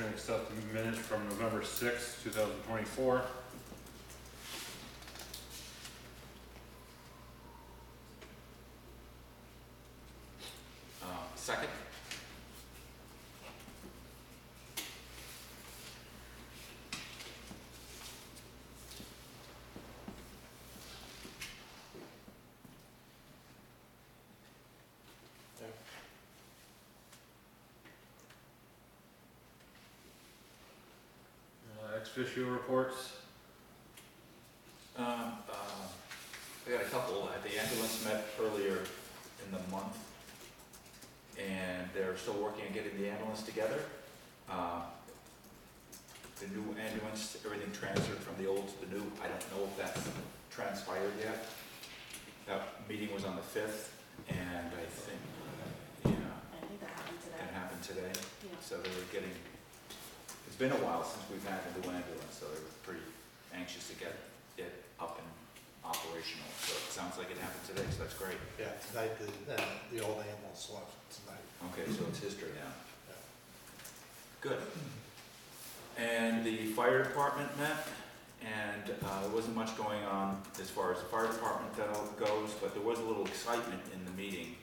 motion to accept the minutes from November 6th, 2024. Second. Ex officio reports. We had a couple. The ambulance met earlier in the month, and they're still working on getting the ambulance together. The new ambulance, everything transferred from the old to the new. I don't know if that's transpired yet. That meeting was on the 5th, and I think, I think that happened today. it happened today. Yeah. So they were getting, it's been a while since we've had a new ambulance, so they were pretty anxious to get it up and operational. So it sounds like it happened today, so that's great. Yeah, tonight the old ambulance left tonight. Okay, so it's history now. Yeah. Good. And the fire department met, and there wasn't much going on as far as the fire department goes, but there was a little excitement in the meeting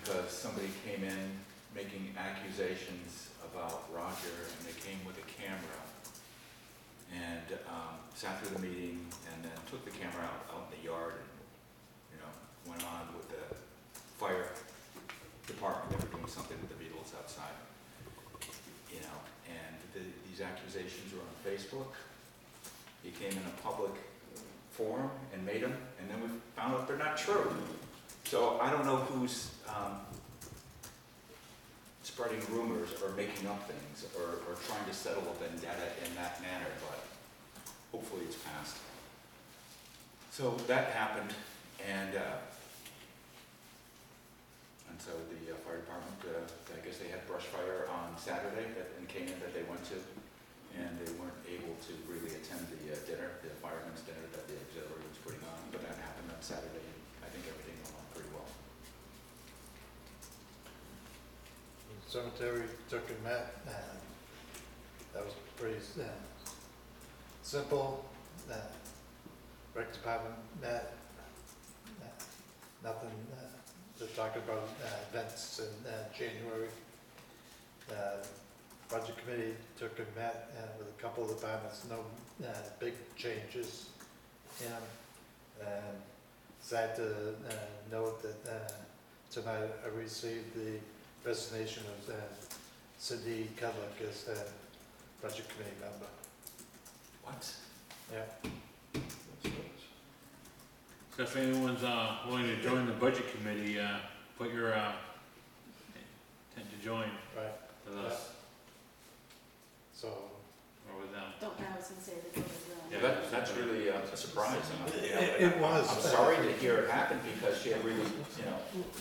because somebody came in making accusations about Roger, and they came with a camera and sat through the meeting and then took the camera out in the yard and, went on with the fire department. They were doing something with the Beatles outside, and these accusations were on Facebook. He came in a public forum and made them, and then we found out they're not true. So I don't know who's spreading rumors or making up things or trying to settle a vendetta in that manner, but hopefully it's passed. So that happened, and so the fire department, I guess they had brush fire on Saturday in Canaan that they went to, and they weren't able to really attend the dinner, the firemen's dinner that the auxiliary was putting on, but that happened on Saturday, and I think everything went on pretty well. The cemetery took and met, and that was pretty simple. Rec department met, nothing, they're talking about events in January. Budget committee took and met with a couple of departments, no big changes. And sad to note that tonight I received the resignation of Cindy Cudlick as budget committee member. What? Yeah. So if anyone's willing to join the budget committee, put your intent to join Right. with us So or with them. Don't know, I was gonna say that it was, Yeah. That's really a surprise. it was. I'm sorry to hear it happen because she had really,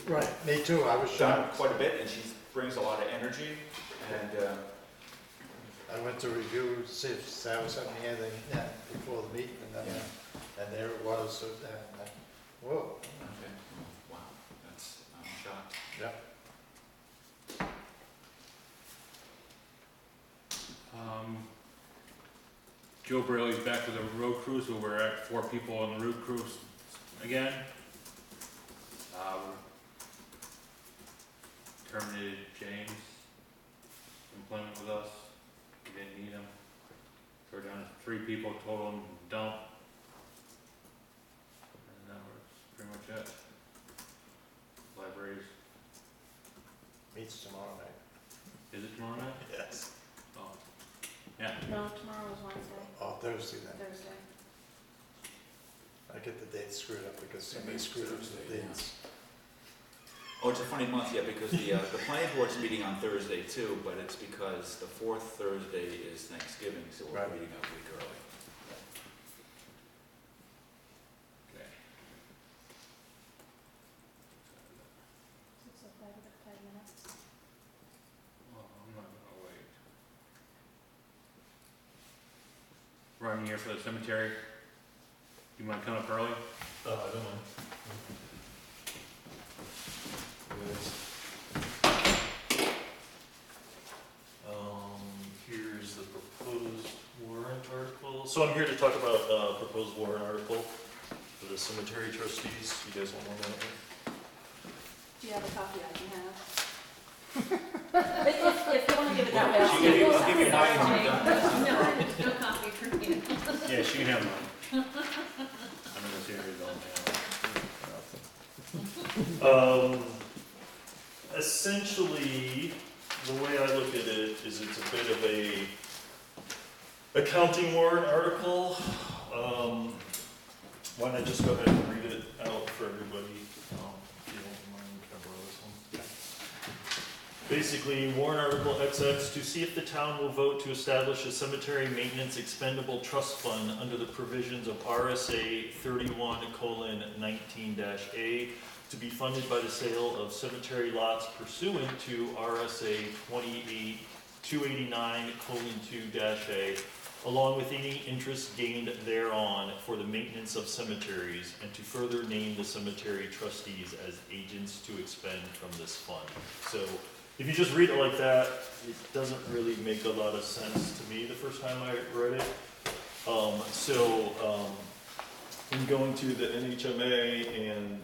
Right. Me too. I was done shocked. quite a bit, and she brings a lot of energy, and I went to review, see if Sarah sent me anything before the meeting, and then, and there it was. So, whoa. okay. Wow, I'm shocked. Yeah. Joe Braley's back with the road crew, so we're at 4 people on the road crews again. Terminated James' employment with us. We didn't need him. So we're down to 3 people total in dump. And that was pretty much it. Libraries. Meets tomorrow night. Is it tomorrow night? Yes. Oh. Yeah. no, tomorrow was Wednesday, Oh, Thursday then. Thursday. I get the dates screwed up because somebody screwed up the Thursday, yeah. dates. Oh, it's a funny month, yeah, because the planning board's meeting on Thursday too, but it's because the 4th Thursday is Thanksgiving, so we're Right. meeting a week early. Okay. So 5 minutes. Well, I'm not gonna wait. Running here for the cemetery. You mind coming up early? I don't know. So I'm here to talk about proposed warrant article for the cemetery trustees. You guys want one minute? Do you have a copy I can have? If you wanna give it that way, I'll She give give you you, a I'll give you mine when you're done. No, no copy for me. Yeah, she can have mine. I'm gonna see her going now. Essentially, the way I look at it is it's a bit of a accounting warrant article. Why not just go ahead and read it out for everybody? If you don't mind, can I borrow this one? Basically, warrant article XX, to see if the town will vote to establish a cemetery maintenance expendable trust fund under the provisions of RSA 31:19-A to be funded by the sale of cemetery lots pursuant to RSA 289:2-A, along with any interest gained thereon for the maintenance of cemeteries, and to further name the cemetery trustees as agents to expend from this fund. So, if you just read it like that, it doesn't really make a lot of sense to me the first time I read it. In going to the NHMA and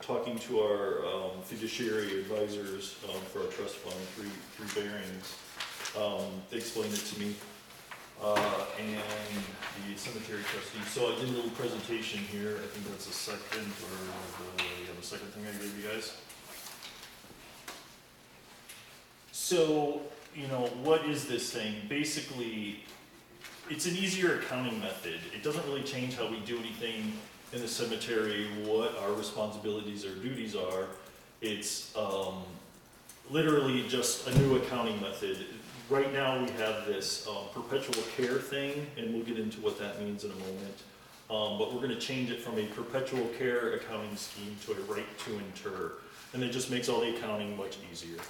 talking to our fiduciary advisors for our trust fund, three bearings, they explained it to me, and the cemetery trustees. So I did a little presentation here. I think that's the second, the second thing I gave you guys. So, what is this thing? Basically, it's an easier accounting method. It doesn't really change how we do anything in the cemetery, what our responsibilities or duties are. It's literally just a new accounting method. Right now we have this perpetual care thing, and we'll get into what that means in a moment. But we're going to change it from a perpetual care accounting scheme to a right to inter. And it just makes all the accounting much easier.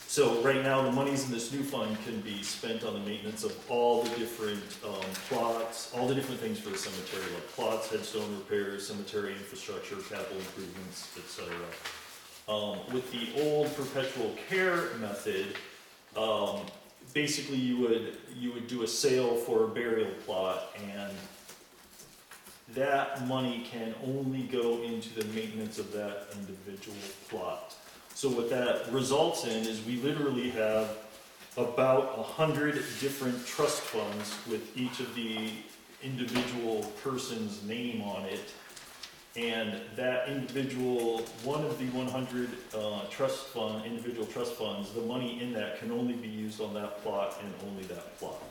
So right now, the monies in this new fund can be spent on the maintenance of all the different plots, all the different things for the cemetery, like plots, headstone repairs, cemetery infrastructure, capital improvements, etc. With the old perpetual care method, basically you would do a sale for a burial plot, and that money can only go into the maintenance of that individual plot. So what that results in is we literally have about 100 different trust funds with each of the individual person's name on it. And that one of the 100 individual trust funds, the money in that can only be used on that plot and only that plot.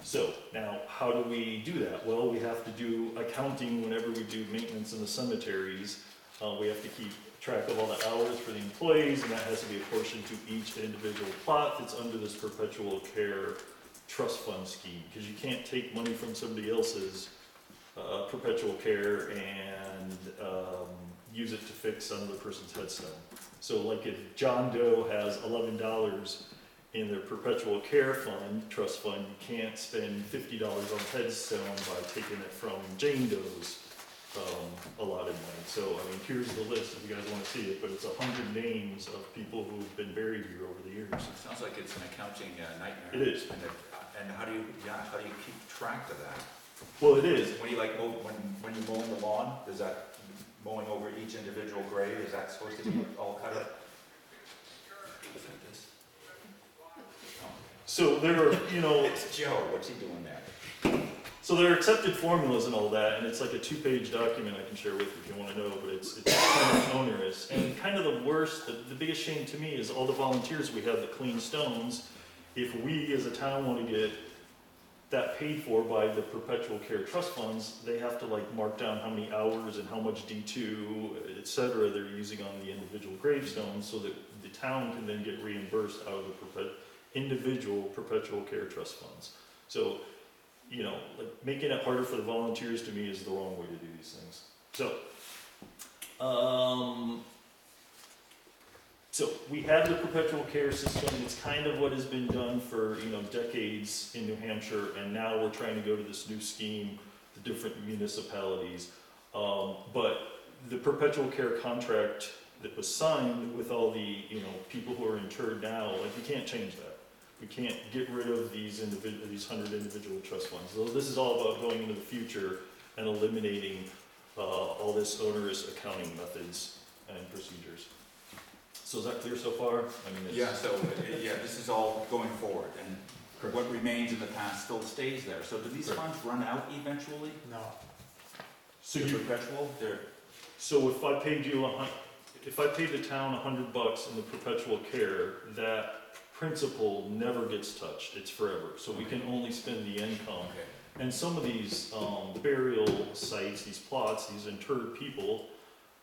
So now, how do we do that? Well, we have to do accounting whenever we do maintenance in the cemeteries. We have to keep track of all the hours for the employees, and that has to be apportioned to each individual plot that's under this perpetual care trust fund scheme, because you can't take money from somebody else's perpetual care and use it to fix another person's headstone. So like if John Doe has $11 in their perpetual care fund, trust fund, you can't spend $50 on headstone by taking it from Jane Doe's allotted money. So, I mean, here's the list if you guys want to see it, but it's 100 names of people who've been buried here over the years. It sounds like it's an accounting nightmare. It is. And how do you keep track of that? Well, it is. When you when you're mowing the lawn, is that mowing over each individual grave? Is that supposed to be all cut up? Is that this? So there are, It's Joe. What's he doing there? so there are accepted formulas and all that, and it's like a 2-page document I can share with you if you want to know, but it's kind of onerous. And kind of the worst, the biggest shame to me is all the volunteers we have that clean stones. If we as a town want to get that paid for by the perpetual care trust funds, they have to like mark down how many hours and how much D2, et cetera, they're using on the individual gravestones, so that the town can then get reimbursed out of the individual perpetual care trust funds. So, like making it harder for the volunteers to me is the wrong way to do these things. So we have the perpetual care system. It's kind of what has been done for decades in New Hampshire, and now we're trying to go to this new scheme, the different municipalities. But the perpetual care contract that was signed with all the people who are interred now, like you can't change that. We can't get rid of these 100 individual trust funds. So this is all about going into the future and eliminating all this onerous accounting methods and procedures. So is that clear so far? I mean, Yeah, so, yeah, this is all going forward, and what remains in the past still stays there. So do these funds run out eventually? No. so They're you, perpetual? They're, so if I paid you if I paid the town $100 in the perpetual care, that principal never gets touched. It's forever. So we can only spend the income. okay. And some of these burial sites, these plots, these interred people,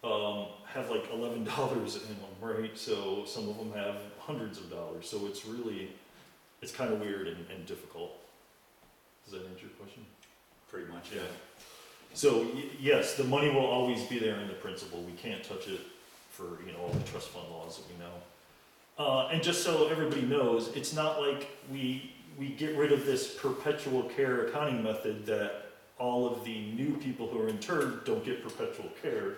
have like $11 in them, right? So some of them have hundreds of dollars. So it's really, it's kind of weird and difficult. Does that answer your question? Pretty much, Yeah. So yes, the money will always be there in the principal. We can't touch it for, all the trust fund laws that we know. And just so everybody knows, it's not like we get rid of this perpetual care accounting method that all of the new people who are interred don't get perpetual care,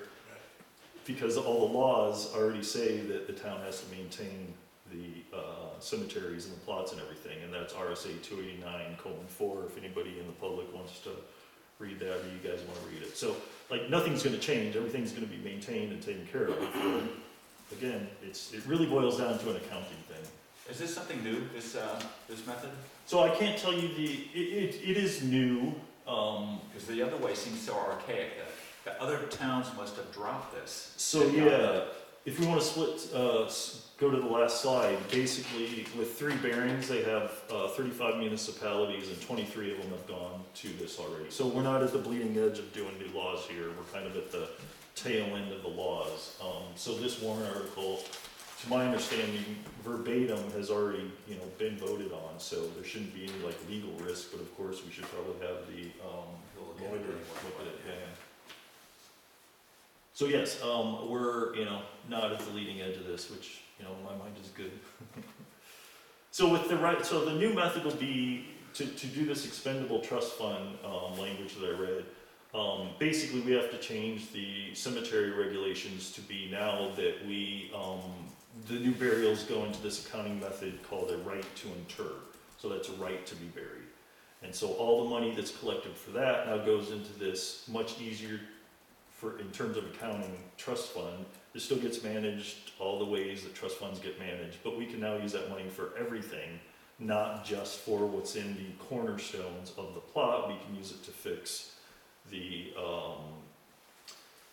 because all the laws already say that the town has to maintain the cemeteries and the plots and everything, and that's RSA 289:4, if anybody in the public wants to read that, or you guys want to read it. So, like, nothing's gonna change, everything's gonna be maintained and taken care of. Again, it really boils down to an accounting thing. Is this something new, this method? So I can't tell you it is new, Because the other way seems so archaic, that other towns must have dropped this. so yeah, if we wanna split, go to the last slide, basically with 3 bearings, they have 35 municipalities and 23 of them have gone to this already. So we're not at the bleeding edge of doing new laws here, we're kind of at the tail end of the laws. So this warrant article, to my understanding, verbatim has already, been voted on, so there shouldn't be any like legal risk, but of course we should probably have the lawyer look at it, yeah. So yes, we're, not at the leading edge of this, which, in my mind is good. So with so the new method will be to do this expendable trust fund language that I read. Basically, we have to change the cemetery regulations to be now that the new burials go into this accounting method called a right to inter. So that's a right to be buried. And so all the money that's collected for that now goes into this much easier in terms of accounting trust fund. It still gets managed all the ways that trust funds get managed, but we can now use that money for everything, not just for what's in the cornerstones of the plot. We can use it to fix the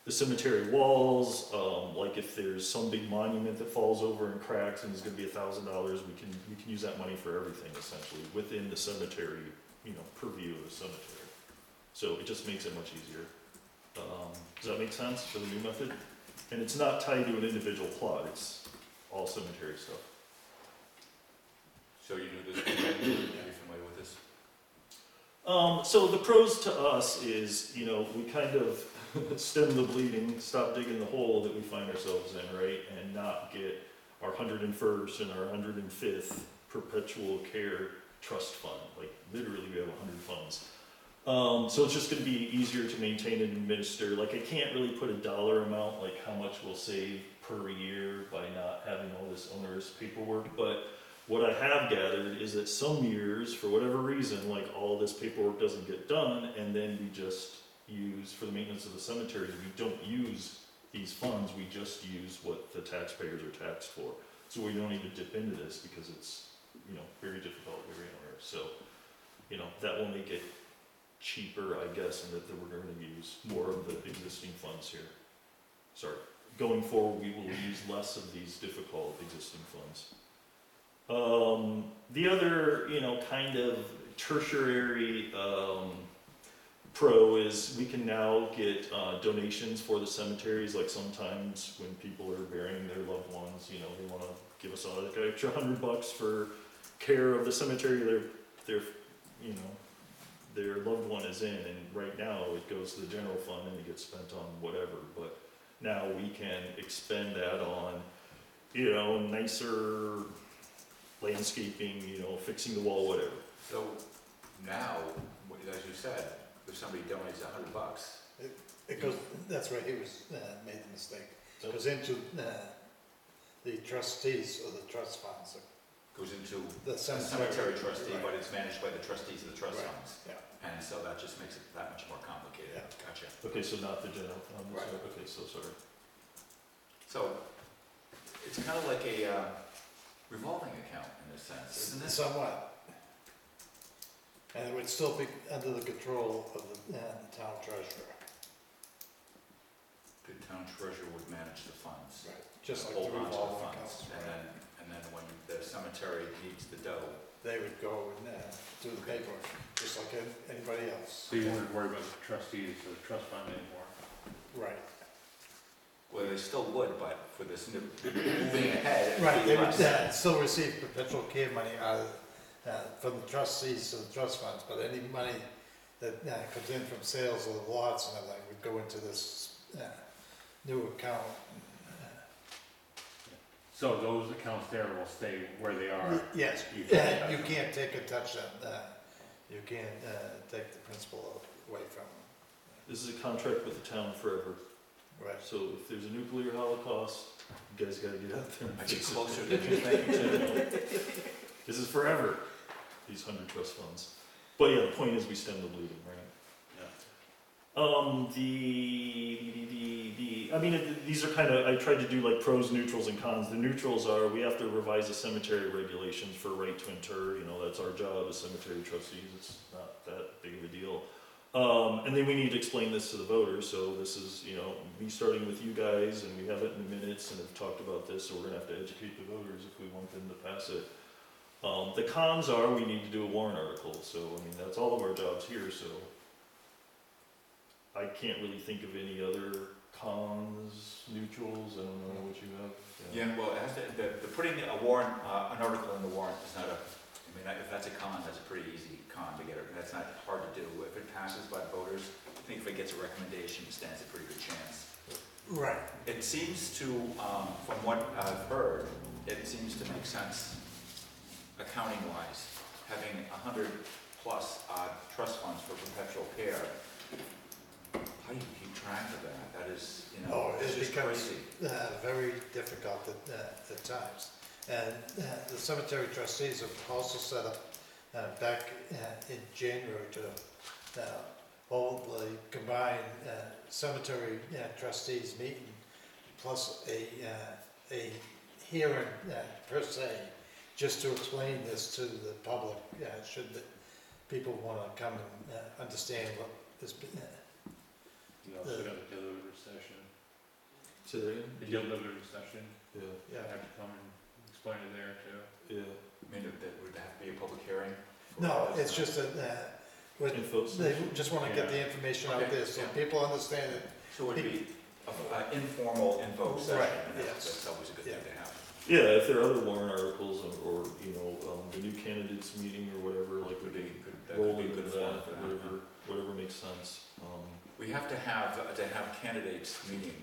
cemetery walls, like if there's some big monument that falls over and cracks and is going to be $1,000, we can use that money for everything essentially within the cemetery, purview of the cemetery. So it just makes it much easier. Does that make sense for the new method? And it's not tied to an individual plot; it's all cemetery stuff. So you knew this, are you familiar with this? So the pros to us is, we kind of stem the bleeding, stop digging the hole that we find ourselves in, right? And not get our 101st and our 105th perpetual care trust fund. Like, literally, we have 100 funds. So it's just gonna be easier to maintain and administer. Like, I can't really put a dollar amount, like how much we'll save per year by not having all this onerous paperwork, but what I have gathered is that some years, for whatever reason, like all this paperwork doesn't get done, and then we just use, for the maintenance of the cemeteries, we don't use these funds, we just use what the taxpayers are taxed for. So we don't even dip into this because it's, very difficult, very onerous. So, that will make it cheaper, I guess, and that we're going to use more of the existing funds here. Sorry. Going forward, we will use less of these difficult existing funds. The other, kind of tertiary pro is we can now get donations for the cemeteries. Like sometimes when people are burying their loved ones, they want to give us like an extra $100 for care of the cemetery their loved one is in. And right now it goes to the general fund and it gets spent on whatever. But now we can expend that on, nicer landscaping, fixing the wall, whatever. So now, as you said, if somebody donates $100, It goes, that's where he was, made the mistake. It goes into the trustees or the trust funds goes into The the cemetery. cemetery trustee, Right. but it's managed by the trustees of the trust Right. funds. Yeah. And so that just makes it that much more complicated. Yeah. Gotcha. Okay, so not the general fund, Right. okay, so sorry. So it's kind of like a revolving account in a sense, isn't it? Somewhat. And it would still be under the control of the town treasurer. The town treasurer would manage the funds. Right. Just like the Hold on to the revolving funds, accounts. and then when the cemetery needs the dough, They would go and do the paperwork, just like anybody else. So you wouldn't worry about the trustees or the trust fund anymore? Right. well, they still would, but for this new, moving ahead, Right, it'd they be would less. still receive perpetual care money out of, from the trustees to the trust funds, but any money that comes in from sales of the lots and everything would go into this new account. So those accounts there will stay where they are? Yes, You you can't touch them. can't take and touch them, you can't take the principal away from them. This is a contract with the town forever, Right. so if there's a nuclear holocaust, you guys gotta get out there and I fix get it. closer than you think. This is forever, these 100 trust funds. But yeah, the point is we stem the bleeding, right? I mean, these are kind of, I tried to do like pros, neutrals, and cons. The neutrals are, we have to revise the cemetery regulations for right to inter, you know, that's our job as cemetery trustees, it's not that big of a deal. And then we need to explain this to the voters, so this is, you know, me starting with you guys, and we have it in the minutes, and have talked about this, so we're gonna have to educate the voters if we want them to pass it. The cons are, we need to do a warrant article, so, I mean, that's all of our jobs here, so. I can't really think of any other cons, neutrals, I don't know what you have. Yeah, well, it has to, the putting a warrant, an article in the warrant is not a, I mean, if that's a con, that's a pretty easy con to get, that's not hard to do. If it passes by voters, I think if it gets a recommendation, it stands a pretty good chance. Right. It seems to, from what I've heard, it seems to make sense, accounting-wise, having 100+ trust funds for perpetual care. How do you keep track of that? That is, you know, Oh, it's it just becomes crazy. very difficult at times. And the cemetery trustees have also set up back in January to hold the combined cemetery trustees meeting plus a hearing per se, just to explain this to the public, should the people want to come and understand what this. You also got a deliberative session. So there, The deliberative session, yeah, you have to come and explain it there too. yeah. I mean, would that be a public hearing? No, it's just that Info they session. just want to get the information out Okay, there so yeah. people understand it. So it would be an informal info session, Right, and yes. that's always a good thing to have. Yeah, if there are other warrant articles or you know, the new candidates meeting or whatever, like Would we be could good, that roll could be into good fun that, for or that. whatever makes sense. We have to have candidates meeting.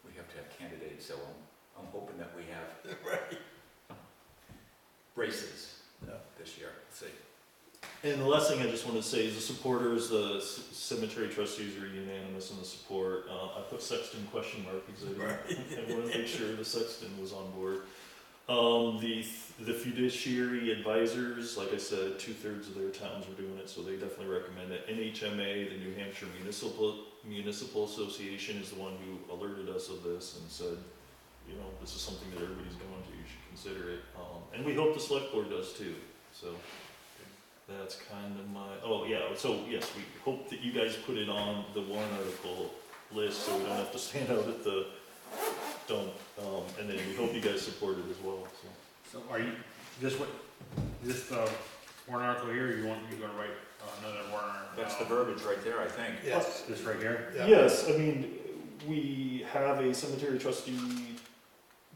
We have to have candidates, so I'm hoping that we have races Yeah. this year. Let's see. And the last thing I just want to say is the supporters, the cemetery trustees are unanimous in the support. I put Sexton question mark because I wanted to make sure the Sexton was on board. The fiduciary advisors, like I said, 2/3 of their towns are doing it, so they definitely recommend it. NHMA, the New Hampshire Municipal Association, is the one who alerted us of this and said, you know, this is something that everybody's going to, you should consider it. And we hope the select board does too, so. That's kind of my, oh yeah, so yes, we hope that you guys put it on the warrant article list so we don't have to stand out at the dump. And then we hope you guys support it as well, so. So are you, this warrant article here, you're gonna write another warrant article? That's the verbiage right there, I think. Yes. This right here? Yeah. Yes, I mean, we have a cemetery trustee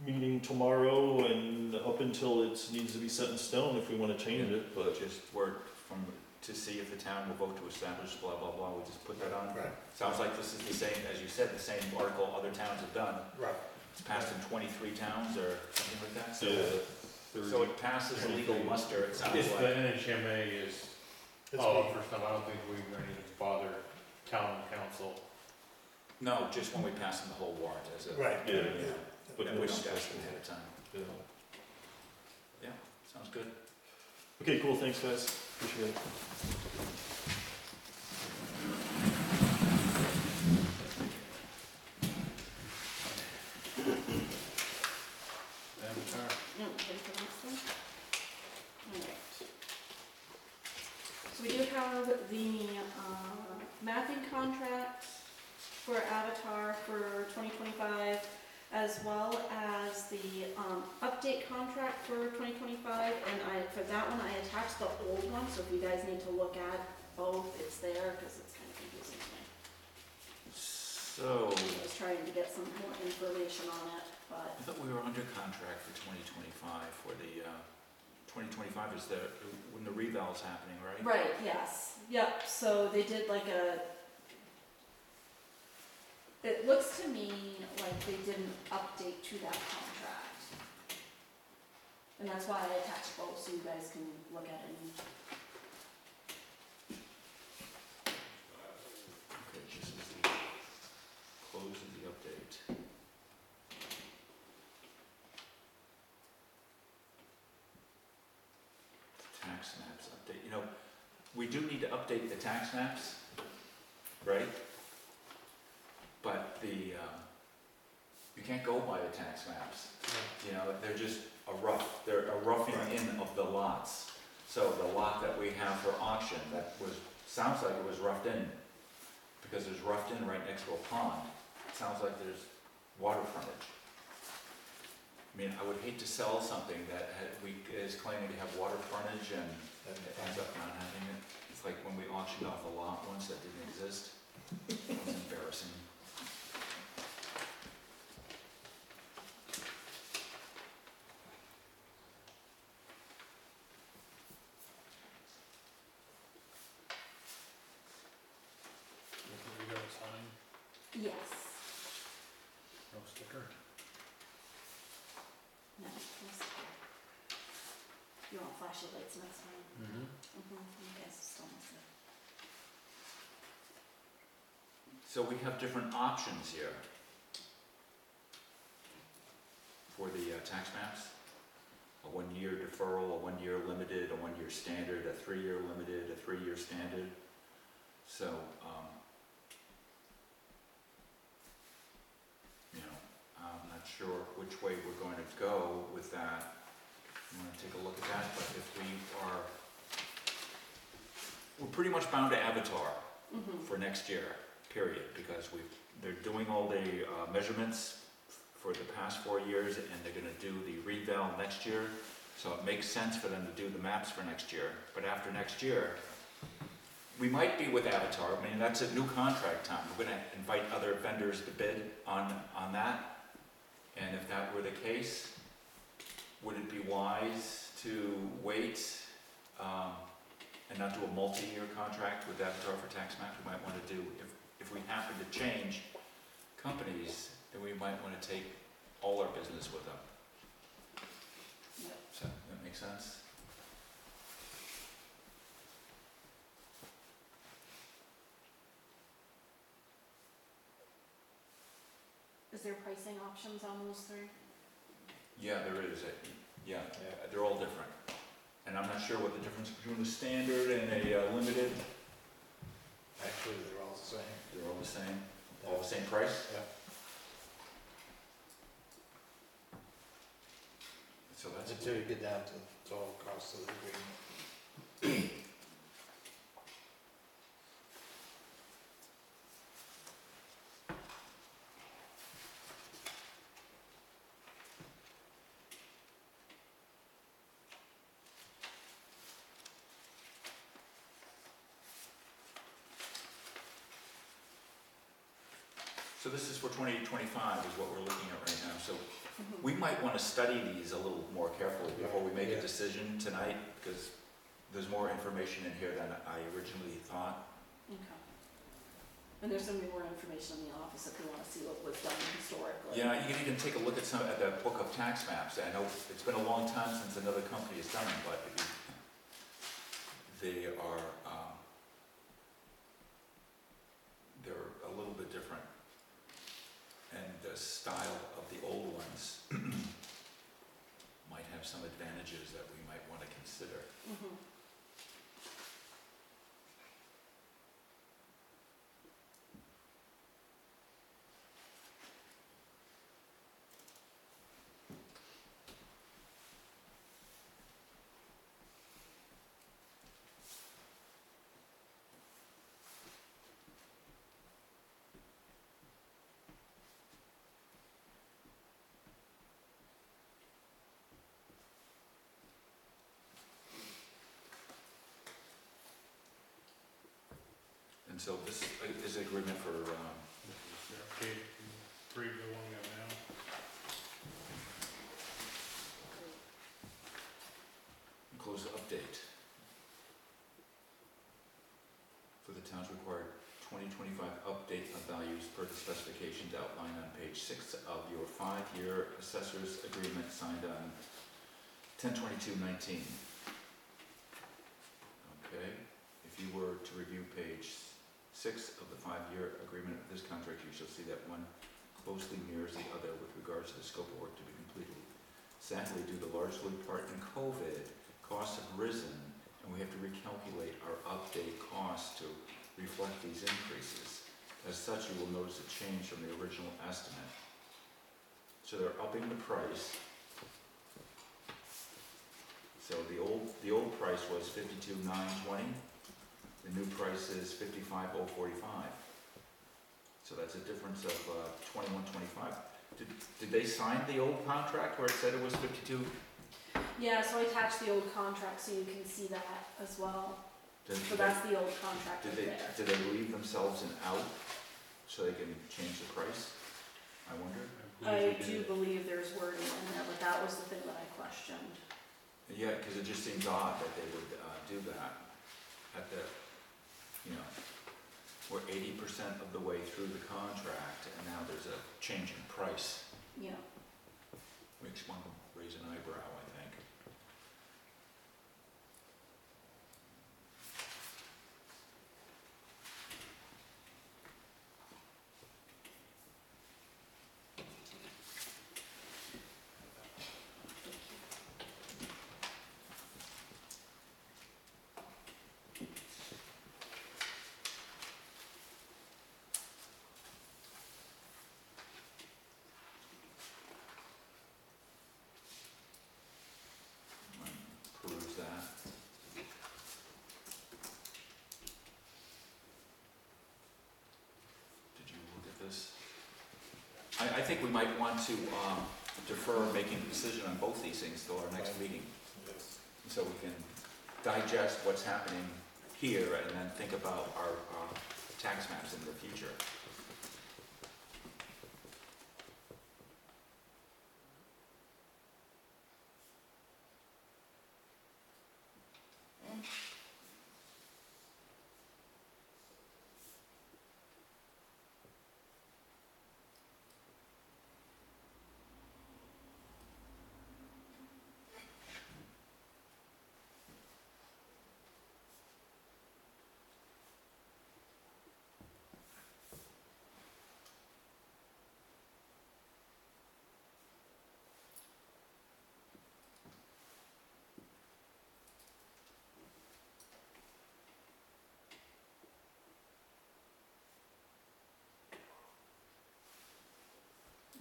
meeting tomorrow and up until it needs to be set in stone if we want to change it, but. Just word to see if the town will vote to establish blah, blah, blah. We just put that on. Right, Sounds like this is the same, as you said, the same article other towns have done. right. It's passed in 23 towns or something like that. So, Yeah. so it passes legal muster, it sounds If the like. NHMA is, It's oh, me. first time, I don't think we're gonna need to bother town council. No, just when we pass in the whole warrant as a. Right. Yeah. Yeah. But And no we don't pass special. it ahead of time. Yeah. Yeah, Sounds good. Okay, cool, thanks guys, appreciate it. Avatar. Ready for the next one? Alright. So we do have the, mapping contract for Avatar for 2025, as well as the, update contract for 2025, and for that one, I attached the old one, so if you guys need to look at both, it's there, because it's kind of confusing to me. So, I was trying to get some more information on it, but, I thought we were under contract for 2025 for the, 2025 is when the reval's happening, right? right, yes, yep, so they did like it looks to me like they did an update to that contract. And that's why I attached both, so you guys can look at it and Okay, just as the close of the update. Tax maps update, you know, we do need to update the tax maps, right? But you can't go by the tax maps. You know, they're just they're a roughing in of the lots. So the lot that we have for auction, sounds like it was roughed in, because there's roughed in right next to a pond. It sounds like there's water frontage. I mean, I would hate to sell something that is claiming to have water frontage and it ends up not having it. It's like when we auctioned off a lot once that didn't exist. It was embarrassing. We got a sign, yes. no sticker. No, yes. You want flashy lights next time? Mm-hmm. You guys still miss it. So we have different options here for the tax maps. A 1-year deferral, a 1-year limited, a 1-year standard, a 3-year limited, a 3-year standard. So, you know, I'm not sure which way we're going to go with that. You want to take a look at that, but if we're pretty much bound to Avatar for next year, period, because they're doing all the measurements for the past 4 years, and they're gonna do the reval next year, so it makes sense for them to do the maps for next year. But after next year, we might be with Avatar. I mean, that's a new contract time. We're gonna invite other vendors to bid on that, and if that were the case, would it be wise to wait and not do a multi-year contract with Avatar for tax maps? We might want to do, if we happen to change companies, then we might want to take all our business with them. Yep. So, that makes sense? Is there pricing options on those three? Yeah, there is. Yeah, they're all different. And I'm not sure what the difference between the standard and a limited. Actually, they're all the same. They're all the same. All the same price? Yeah. So that's Until you get down to the total cost of the agreement. So this is for 2025 is what we're looking at right now. So we might want to study these a little more carefully before we make a decision tonight, because there's more information in here than I originally thought. Okay. And there's gonna be more information in the office if you wanna see what was done historically. Yeah, you can even take a look at the book of tax maps. I know it's been a long time since another company has done it, but they are they're a little bit different. And the style of the old ones might have have some advantages that we might want to consider. Mhm. And so this is an agreement for, Okay, read the one we have now. close update for the town's required 2025 update of values per the specifications outlined on page 6 of your 5-year assessor's agreement signed on 10/22/19. Okay, if you were to review page 6 of the 5-year agreement of this contract, you shall see that one closely mirrors the other with regards to the scope of work to be completed. Sadly, due to largely part in COVID, costs have risen, and we have to recalculate our update costs to reflect these increases. As such, you will notice a change from the original estimate. So they're upping the price. So the old price was $52,920. The new price is $55,045. So that's a difference of $21.25. Did they sign the old contract where it said it was 52? Yeah, so I attached the old contract so you can see that as well. So that's the old contract right there. Did they leave themselves an out so they can change the price? I wonder. I do believe there's wording in there, but that was the thing that I questioned. Yeah, because it just seems odd that they would do that at the, you know, we're 80% of the way through the contract and now there's a change in price. Yeah. Makes one raise an eyebrow, I think. Peruse that. Did you look at this? I think we might want to defer making a decision on both these things till our next meeting, Yes. so we can digest what's happening here and then think about our tax maps in the future.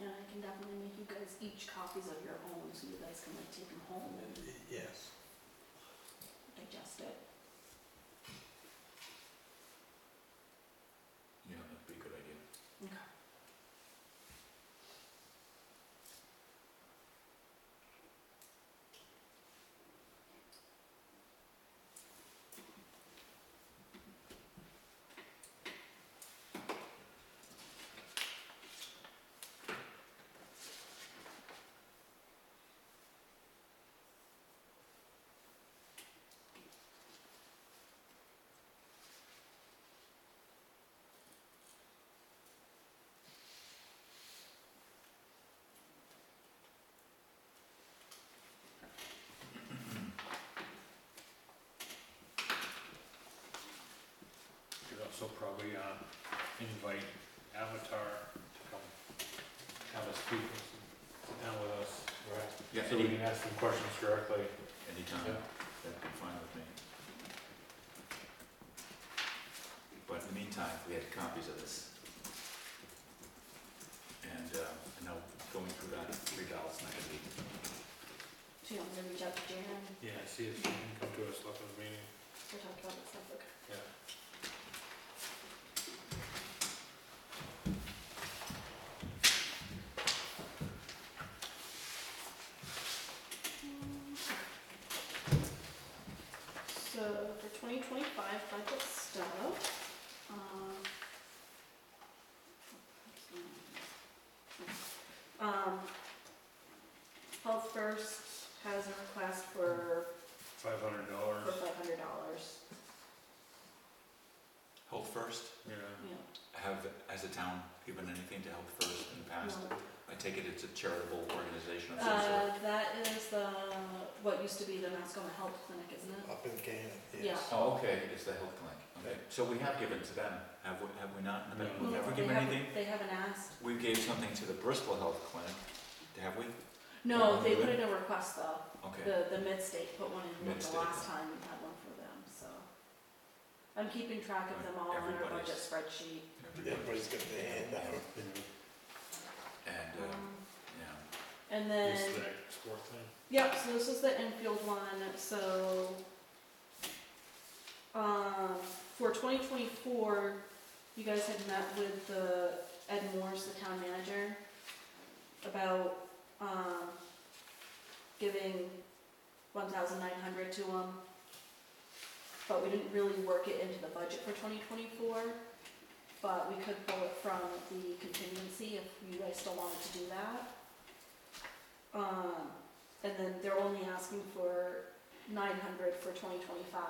And I can definitely make you guys each copies of your own so you guys can like take them home and Yes. digest it. Yeah, that'd be a good idea. Okay. Should also probably invite Avatar to come have us speak, sit down with us. Right. Yeah, So we can ask them questions directly. anytime, Yeah. that'd be fine with me. But in the meantime, we had copies of this. And I know going through that $3 not gonna be. Do you want me to reach out to Jan, Yeah, see if you can come to a selectmen's meeting. or talk about this stuff, okay? Yeah. So for 2025 budget stuff, Health First has a request for $500. $500. Health First, Yeah. Yeah. has the town given anything to Health First in the past? No. I take it it's a charitable organization of some sort? That is what used to be the Mascoma Health Clinic, isn't it? Up in Canaan, Yeah. yes. Oh, okay, it's the health clinic, okay. So we have given to them, have we not? No. We've never They given haven't- anything? They haven't asked. We gave something to the Bristol Health Clinic, have we? No, they put in a request though. Okay, The Mid-State put one in the Mid-State, last time we had one for them, so. I'm keeping track of them all in our budget Everybody's- spreadsheet. Everybody's got their hand out. and, yeah, And This then, is that sport thing. yep, so this is the infield one, so, for 2024, you guys had met with Ed Morse, the town manager, about, giving 1,900 to him. But we didn't really work it into the budget for 2024, but we could pull it from the contingency if you guys still wanted to do that. And then they're only asking for 900 for 2025.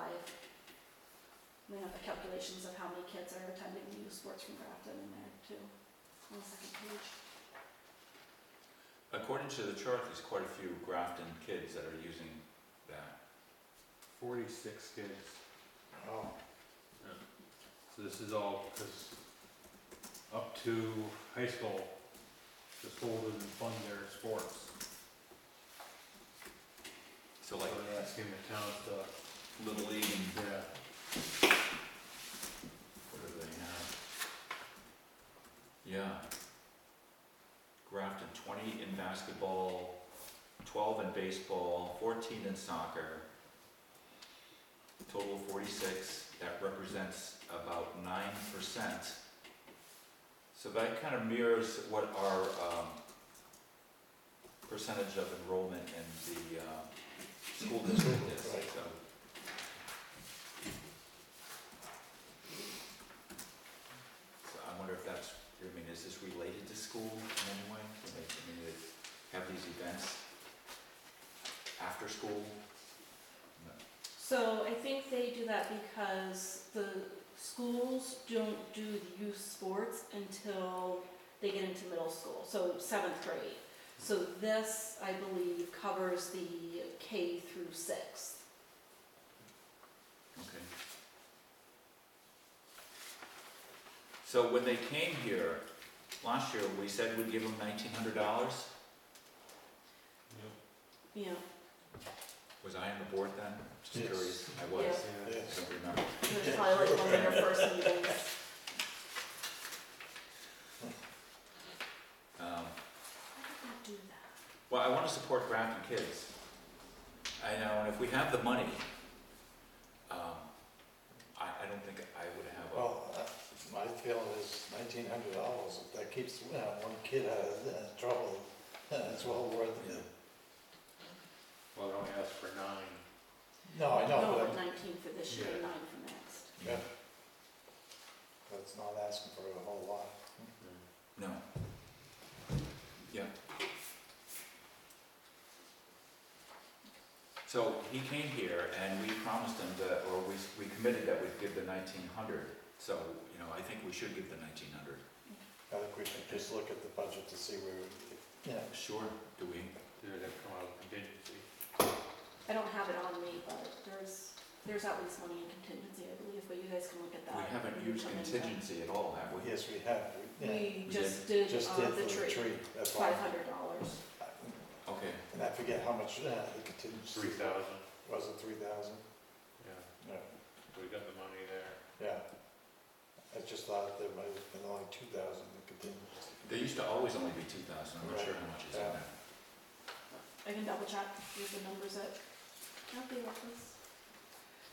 They have the calculations of how many kids are attending the youth sports from Grafton in there too, on the second page. according to the chart, there's quite a few Grafton kids that are using that. 46 kids. Oh, So this is all because up to high school, the school doesn't fund their sports. So So like they're asking the towns to, Little League and yeah, what do they have? Yeah. Grafton, 20 in basketball, 12 in baseball, 14 in soccer. Total of 46, that represents about 9%. So that kind of mirrors what our percentage of enrollment in the school district is, Right. so. So I wonder if that's, I mean, is this related to school in any way? They have these events after school? No. So I think they do that because the schools don't do the youth sports until they get into middle school, so 7th grade. So this, I believe, covers the K through 6th. Okay. So when they came here, last year, we said we'd give them $1,900. Yeah, Was I on the board then? Just Yes. curious. I was. Yeah. I yes. don't remember. it was probably like one of their first meetings. Um, Why did that do that? Well, I want to support Grafton kids. I know, and if we have the money, I don't think I would have a, Well, my feeling is $1,900, if that keeps one kid out of trouble, it's well worth it. well, they only asked for 9. No, I know, No, but 19 for this year, Yeah. 9 for next. yeah. That's not asking for a whole lot. no. Yeah. So he came here and we promised him that, or we committed that we'd give the 1,900. So, you know, I think we should give the 1,900. I think we should just look at the budget to see where, Sure, do we? They're gonna come out of contingency. I don't have it on me, but there's at least money in contingency, I believe, but you guys can look at that. We haven't used Come in. contingency at all, have we? yes, we have, We We just did just did the for the tree, tree, that's why. $500. Okay. Okay, And I forget how much, the contingency. 3,000, Was it 3,000? yeah, No, we got the money there. yeah. I just thought there might have been only 2,000 in contingency. there used to always only be 2,000, I'm not sure how much is in Yeah. there. I can double check with the numbers at the office.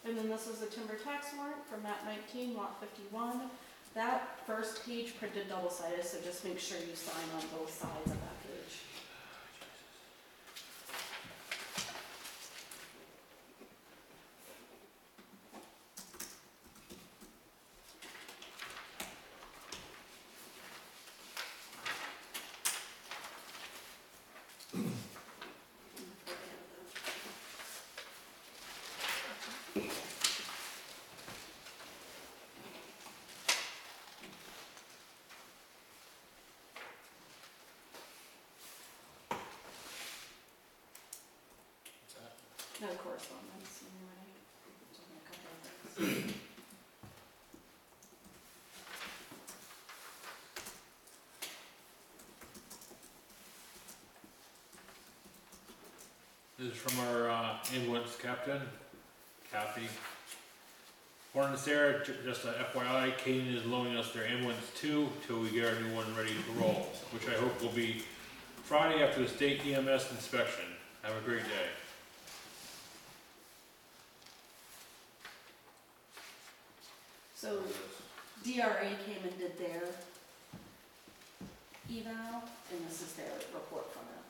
And then this was the timber tax warrant for map 19, lot 51. That first page printed double-sided, so just make sure you sign on both sides of that page. What's that? No correspondence, anyway. Just only a couple of things. This is from our ambulance captain, Kathy. Warren and Sarah, just a FYI, Kane is loaning us their ambulance 2 till we get our new one ready to roll, which I hope will be Friday after the state EMS inspection. Have a great day. So DRA came and did their eval, and this is their report from it.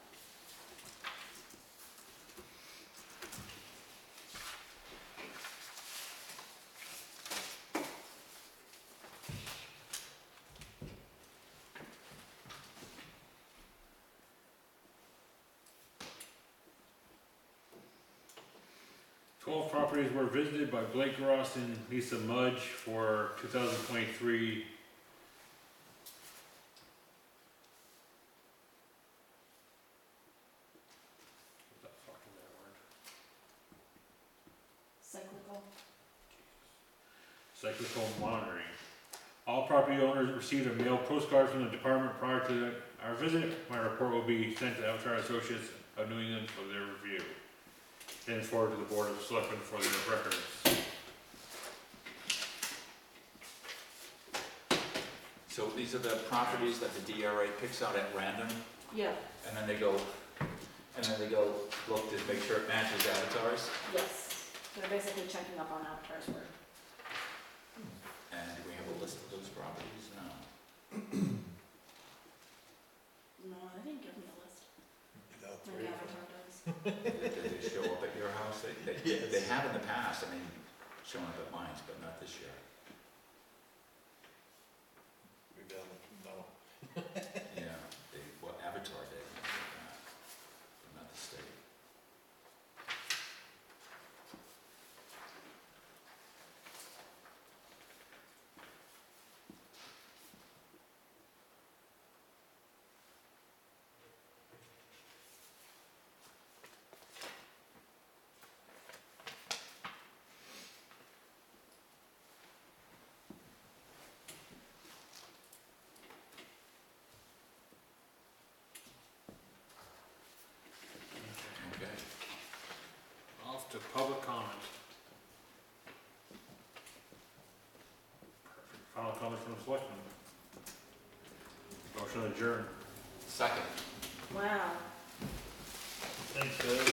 Twelve properties were visited by Blake Ross and Lisa Mudge for 2023. What the fuck is that word? Cyclical. Cyclical monitoring. All property owners received a mail postcard from the department prior to our visit. My report will be sent to Avatar Associates of New England for their review. And forward to the Board of Selectmen for their records. So these are the properties that the DRA picks out at random, Yeah, and then they go look to make sure it matches Avatar's? yes. They're basically checking up on Avatar's work. And do we have a list of those properties? No. No, they didn't give me a list. No, Maybe 3 of them. Avatar does. Did they show up at your house? Yes. They have in the past, I mean, shown up at mine, but not this year. We got them, no. Yeah, well, Avatar did, but not the state. Okay. Off to public comment. Perfect. Final comment from the Selectmen. Motion adjourned. Second. Wow. Thanks, guys.